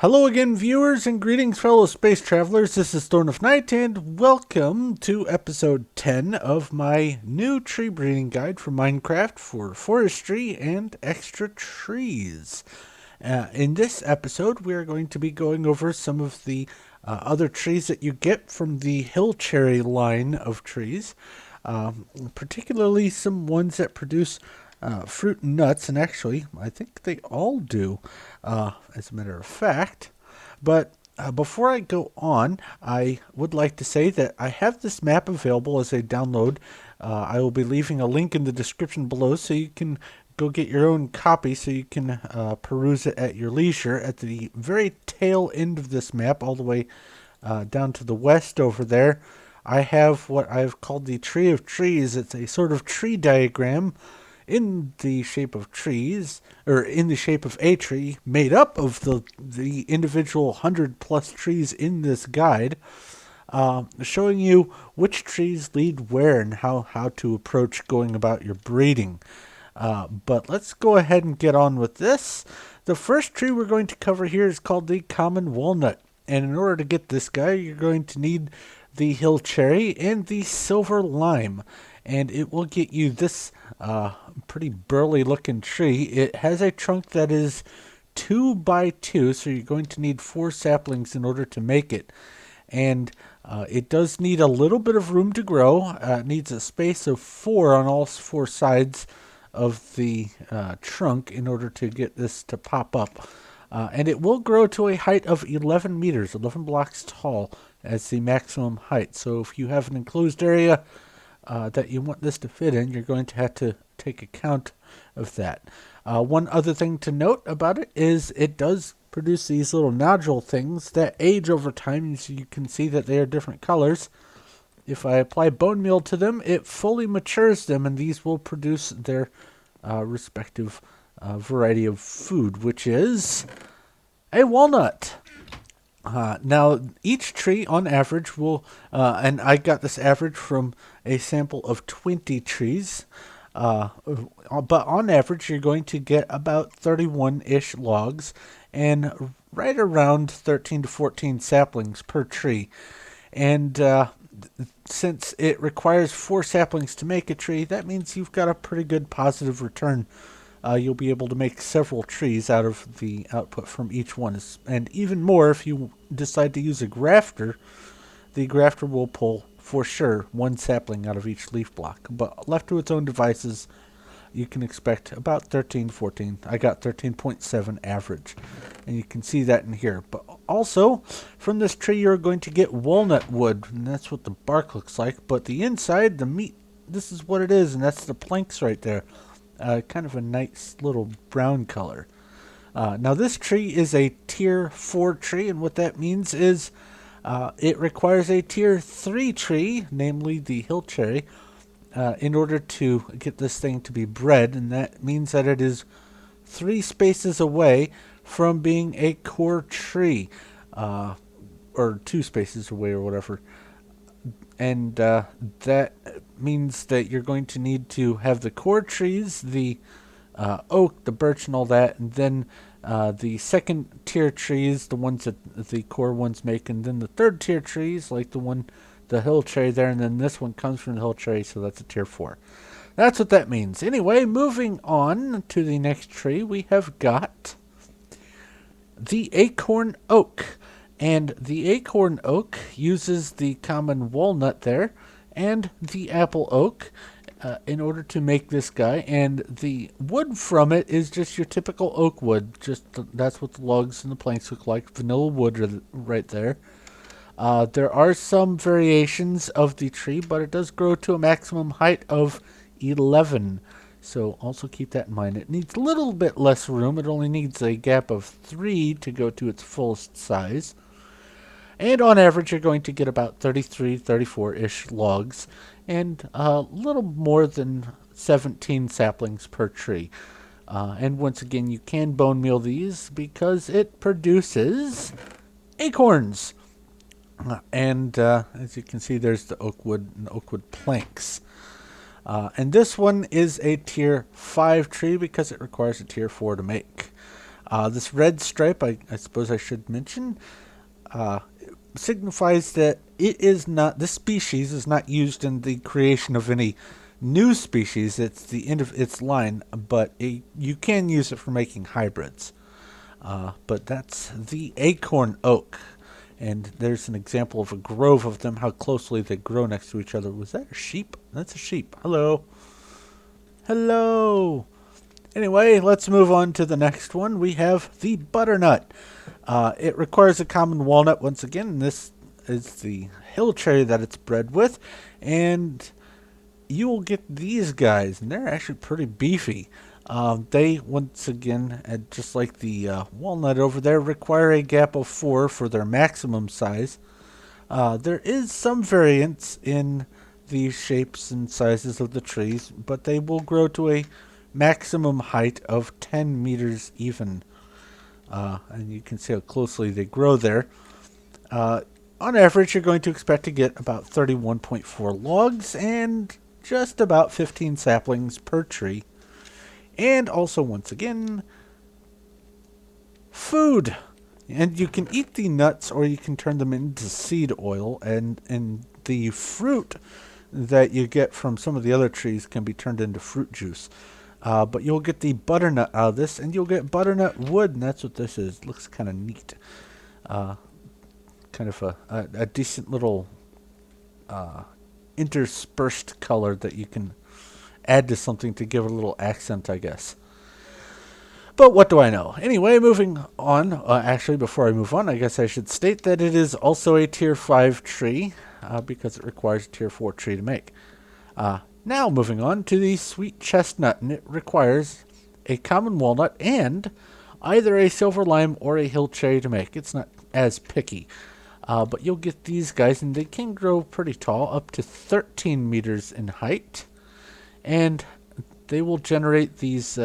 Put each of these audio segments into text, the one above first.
Hello again, viewers, and greetings, fellow space travelers. This is Thorn of Night, and welcome to episode 10 of my new tree breeding guide for Minecraft for Forestry and Extra Trees. In this episode, we are going to be going over some of the other trees that you get from the hill cherry line of trees, particularly some ones that produce fruit and nuts, and actually, I think they all do, as a matter of fact. But before I go on, I would like to say that I have this map available as a download. I will be leaving a link in the description below so you can go get your own copy so you can peruse it at your leisure. At the very tail end of this map, all the way down to the west over there, I have what I've called the Tree of Trees. It's a sort of tree diagram in the shape of trees, or in the shape of a tree, made up of the individual 100+ trees in this guide, showing you which trees lead where and how to approach going about your breeding. But let's go ahead and get on with this. The first tree we're going to cover here is called the common walnut. And in order to get this guy, you're going to need the hill cherry and the silver lime. And it will get you this pretty burly looking tree. It has a trunk that is 2 by 2, so you're going to need 4 saplings in order to make it. And it does need a little bit of room to grow. It needs a space of 4 on all 4 sides of the trunk in order to get this to pop up. And it will grow to a height of 11 meters, 11 blocks tall as the maximum height. So if you have an enclosed area that you want this to fit in, you're going to have to take account of that. One other thing to note about it is it does produce these little nodule things that age over time, so you can see that they are different colors. If I apply bone meal to them, it fully matures them, and these will produce their respective variety of food, which is a walnut. Now, each tree on average will, and I got this average from a sample of 20 trees, but on average you're going to get about 31-ish logs and right around 13 to 14 saplings per tree. And since it requires 4 saplings to make a tree, that means you've got a pretty good positive return. You'll be able to make several trees out of the output from each one. And even more if you decide to use a grafter. The grafter will pull, for sure, 1 sapling out of each leaf block. But left to its own devices, you can expect about 13 to 14. I got 13.7 average. And you can see that in here. But also, from this tree you're going to get walnut wood. And that's what the bark looks like. But the inside, the meat, this is what it is. And that's the planks right there. Kind of a nice little brown color. Now this tree is a tier 4 tree, and what that means is it requires a tier 3 tree, namely the hill cherry, in order to get this thing to be bred, and that means that it is 3 spaces away from being a core tree, or 2 spaces away or whatever. And that means that you're going to need to have the core trees, the oak, the birch, and all that, and then the second tier trees, the ones that the core ones make, and then the third tier trees, like the hill cherry there, and then this one comes from the hill cherry, so that's a tier 4. That's what that means. Anyway, moving on to the next tree, we have got the Acorn Oak. And the acorn oak uses the common walnut there and the apple oak in order to make this guy. And the wood from it is just your typical oak wood. That's what the logs and the planks look like. Vanilla wood right there. There are some variations of the tree, but it does grow to a maximum height of 11. So also keep that in mind. It needs a little bit less room. It only needs a gap of 3 to go to its fullest size. And on average, you're going to get about 33, 34-ish logs and a little more than 17 saplings per tree. And once again, you can bone meal these because it produces acorns. And as you can see, there's the oak wood and oak wood planks. And this one is a tier 5 tree because it requires a tier 4 to make. This red stripe, I suppose I should mention, uh, signifies that this species is not used in the creation of any new species. It's the end of its line, but you can use it for making hybrids. But that's the Acorn Oak. And there's an example of a grove of them, how closely they grow next to each other. Was that a sheep? That's a sheep. Hello. Hello. Anyway, let's move on to the next one. We have the Butternut. It requires a common walnut once again. And this is the hill cherry that it's bred with. And you will get these guys, and they're actually pretty beefy. They, once again, just like the walnut over there, require a gap of 4 for their maximum size. There is some variance in the shapes and sizes of the trees, but they will grow to a maximum height of 10 meters even. And you can see how closely they grow there. On average, you're going to expect to get about 31.4 logs and just about 15 saplings per tree. And also, once again, food. And you can eat the nuts or you can turn them into seed oil. And the fruit that you get from some of the other trees can be turned into fruit juice. But you'll get the butternut out of this, and you'll get butternut wood, and that's what this is. It looks kind of neat. Kind of a decent little interspersed color that you can add to something to give a little accent, I guess. But what do I know? Anyway, moving on. Actually, before I move on, I guess I should state that it is also a Tier 5 tree because it requires a Tier 4 tree to make. Now, moving on to the sweet chestnut, and it requires a common walnut and either a silver lime or a hill cherry to make. It's not as picky. But you'll get these guys, and they can grow pretty tall, up to 13 meters in height. And they will generate these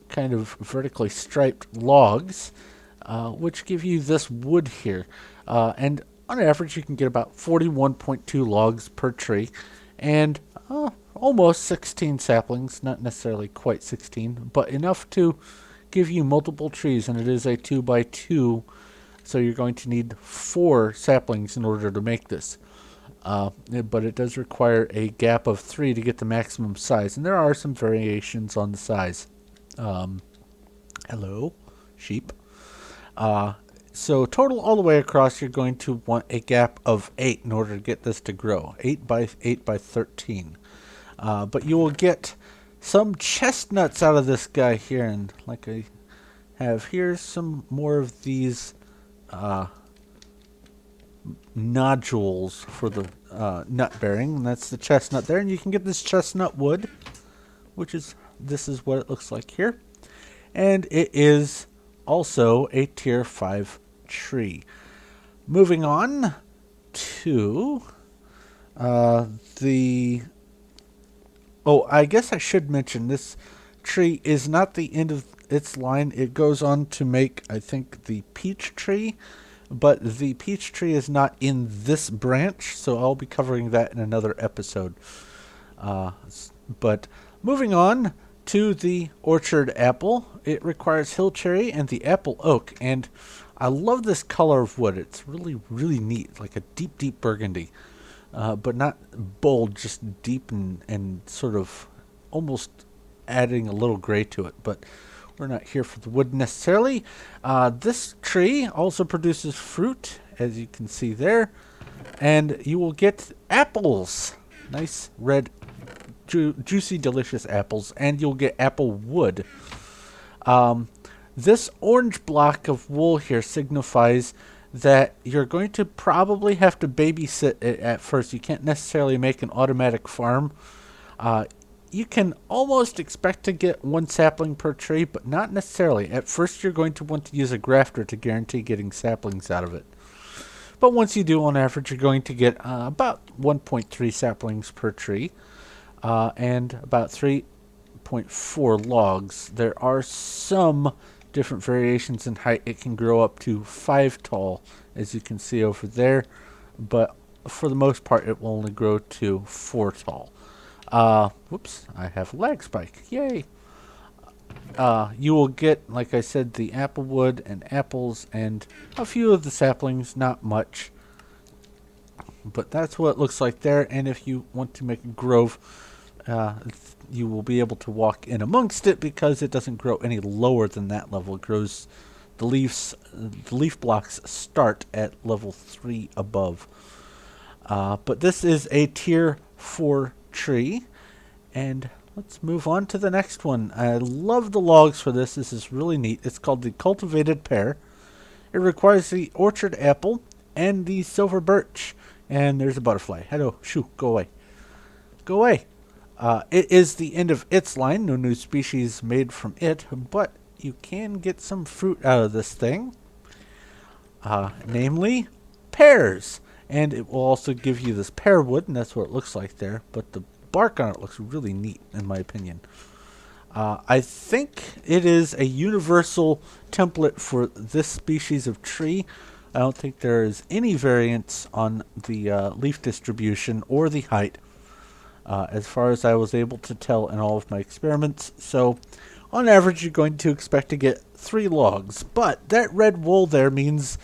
kind of vertically striped logs, which give you this wood here. And on average, you can get about 41.2 logs per tree, and almost 16 saplings, not necessarily quite 16, but enough to give you multiple trees, and it is a 2x2, so you're going to need 4 saplings in order to make this. But it does require a gap of 3 to get the maximum size, and there are some variations on the size. Hello, sheep. So total all the way across, you're going to want a gap of 8 in order to get this to grow. 8 by 8 by 13. But you will get some chestnuts out of this guy here, and like I have here, some more of these nodules for the nut bearing, and that's the chestnut there. And you can get this chestnut wood, this is what it looks like here, and it is also a Tier 5 tree. Moving on to I guess I should mention this tree is not the end of its line. It goes on to make, I think, the peach tree, but the peach tree is not in this branch, so I'll be covering that in another episode. But moving on to the orchard apple, it requires hill cherry and the apple oak, and I love this color of wood. It's really, really neat, like a deep, deep burgundy, but not bold, just deep and sort of almost adding a little gray to it, but we're not here for the wood necessarily. This tree also produces fruit, as you can see there, and you will get apples. Nice red, juicy, delicious apples, and you'll get apple wood. This orange block of wool here signifies that you're going to probably have to babysit it at first. You can't necessarily make an automatic farm. You can almost expect to get 1 sapling per tree, but not necessarily. At first, you're going to want to use a grafter to guarantee getting saplings out of it. But once you do, on average, you're going to get about 1.3 saplings per tree and about 3.4 logs. There are some different variations in height. It can grow up to 5 tall, as you can see over there, but for the most part, it will only grow to 4 tall. Whoops, I have a lag spike. Yay. You will get, like I said, the apple wood and apples and a few of the saplings, not much. But that's what it looks like there. And if you want to make a grove, you will be able to walk in amongst it because it doesn't grow any lower than that level. It grows, the leaf blocks start at level 3 above. But this is a tier 4 tree. And let's move on to the next one. I love the logs for this. This is really neat. It's called the Cultivated Pair. It requires the orchard apple and the silver birch. And there's a butterfly. Hello, shoo, go away. Go away. It is the end of its line. No new species made from it, but you can get some fruit out of this thing. Namely, pears. And it will also give you this pear wood, and that's what it looks like there. But the bark on it looks really neat, in my opinion. I think it is a universal template for this species of tree. I don't think there is any variance on the leaf distribution or the height, as far as I was able to tell in all of my experiments. So, on average, you're going to expect to get 3 logs. But that red wool there means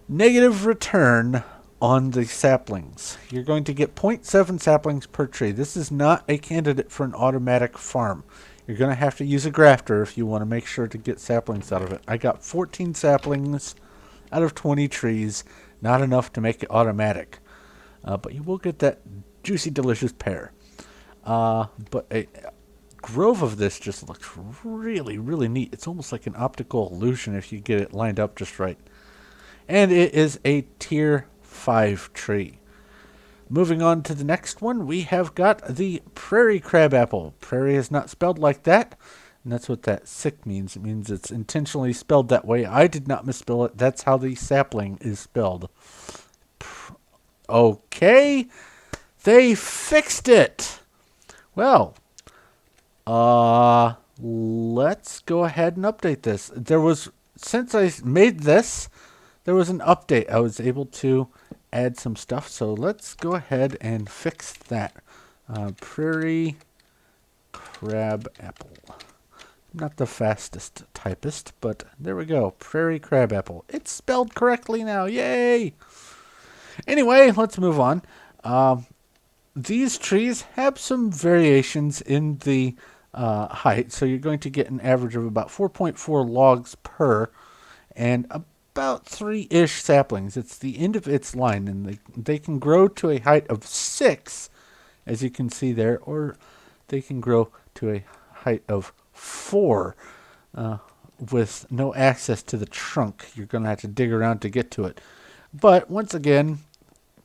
negative return on the saplings. You're going to get 0.7 saplings per tree. This is not a candidate for an automatic farm. You're going to have to use a grafter if you want to make sure to get saplings out of it. I got 14 saplings out of 20 trees. Not enough to make it automatic. But you will get that juicy, delicious pear. But a grove of this just looks really, really neat. It's almost like an optical illusion if you get it lined up just right. And it is a tier 5 tree. Moving on to the next one, we have got the Prairie Crabapple. Prairie is not spelled like that, and that's what that sick means. It means it's intentionally spelled that way. I did not misspell it. That's how the sapling is spelled. Okay, they fixed it. Well, let's go ahead and update this. Since I made this, there was an update. I was able to add some stuff, so let's go ahead and fix that. Prairie Crabapple. Not the fastest typist, but there we go. Prairie Crabapple. It's spelled correctly now. Yay! Anyway, let's move on. These trees have some variations in the height, so you're going to get an average of about 4.4 logs per, and about 3-ish saplings. It's the end of its line, and they can grow to a height of 6, as you can see there, or they can grow to a height of 4 with no access to the trunk. You're going to have to dig around to get to it. But once again,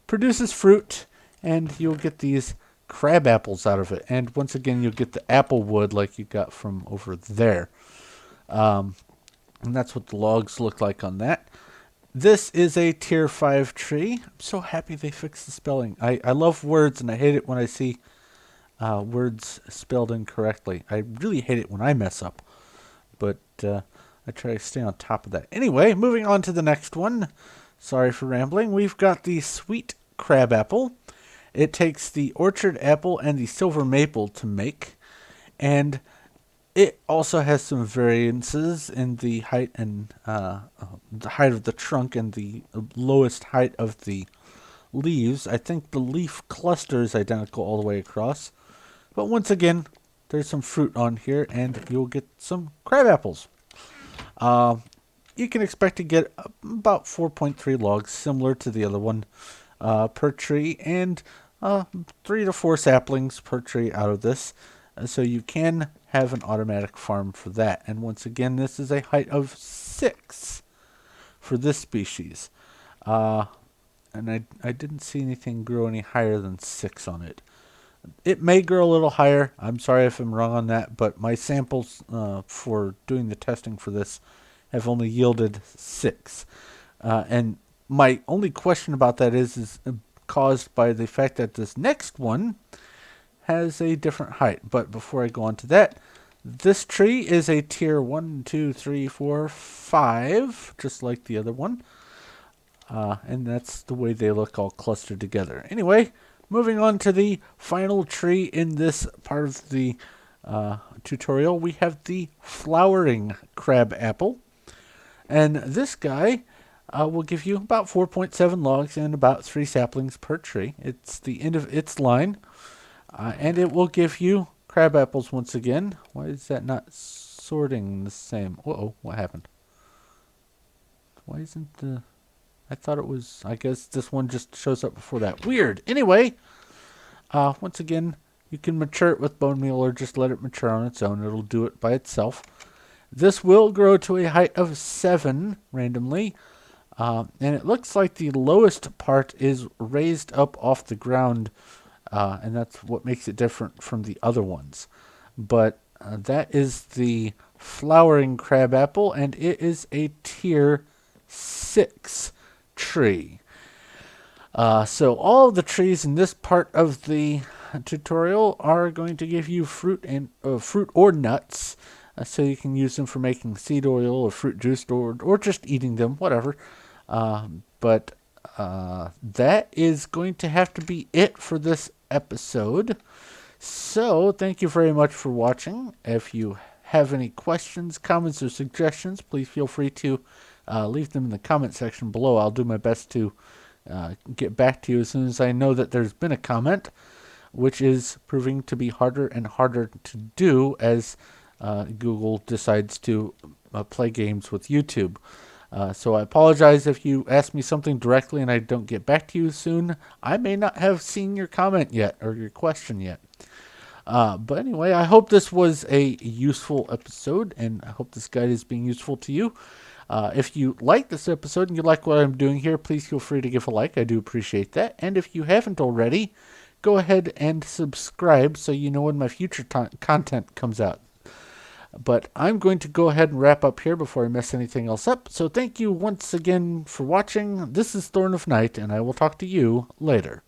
produces fruit, and you'll get these crab apples out of it. And once again, you'll get the apple wood like you got from over there. And that's what the logs look like on that. This is a tier 5 tree. I'm so happy they fixed the spelling. I love words, and I hate it when I see words spelled incorrectly. I really hate it when I mess up. But I try to stay on top of that. Anyway, moving on to the next one. Sorry for rambling. We've got the sweet crabapple. It takes the orchard apple and the silver maple to make. And it also has some variances in the height and the height of the trunk and the lowest height of the leaves. I think the leaf cluster is identical all the way across. But once again, there's some fruit on here, and you'll get some crab apples. You can expect to get about 4.3 logs, similar to the other one, per tree, and 3 to 4 saplings per tree out of this. So you can have an automatic farm for that. And once again, this is a height of 6 for this species. And I didn't see anything grow any higher than 6 on it. It may grow a little higher. I'm sorry if I'm wrong on that, but my samples for doing the testing for this have only yielded 6. And my only question about that is caused by the fact that this next one has a different height. But before I go on to that, this tree is a tier 1, 2, 3, 4, 5, just like the other one. And that's the way they look all clustered together. Anyway, moving on to the final tree in this part of the tutorial, we have the flowering crabapple. And this guy will give you about 4.7 logs and about 3 saplings per tree. It's the end of its line. And it will give you crabapples once again. Why is that not sorting the same? Uh-oh, what happened? Why isn't the... I thought it was... I guess this one just shows up before that. Weird. Anyway, once again, you can mature it with bone meal or just let it mature on its own. It'll do it by itself. This will grow to a height of 7 randomly. And it looks like the lowest part is raised up off the ground. And that's what makes it different from the other ones. But that is the flowering crabapple, and it is a tier 6 tree. So all of the trees in this part of the tutorial are going to give you fruit and fruit or nuts, so you can use them for making seed oil or fruit juice or just eating them, whatever. But that is going to have to be it for this episode. So thank you very much for watching. If you have any questions, comments, or suggestions, please feel free to leave them in the comment section below. I'll do my best to get back to you as soon as I know that there's been a comment, which is proving to be harder and harder to do as Google decides to play games with YouTube. So I apologize if you ask me something directly and I don't get back to you soon. I may not have seen your comment yet or your question yet. But anyway, I hope this was a useful episode, and I hope this guide is being useful to you. If you like this episode and you like what I'm doing here, please feel free to give a like. I do appreciate that. And if you haven't already, go ahead and subscribe so you know when my future content comes out. But I'm going to go ahead and wrap up here before I mess anything else up. So thank you once again for watching. This is Thorn of Night, and I will talk to you later.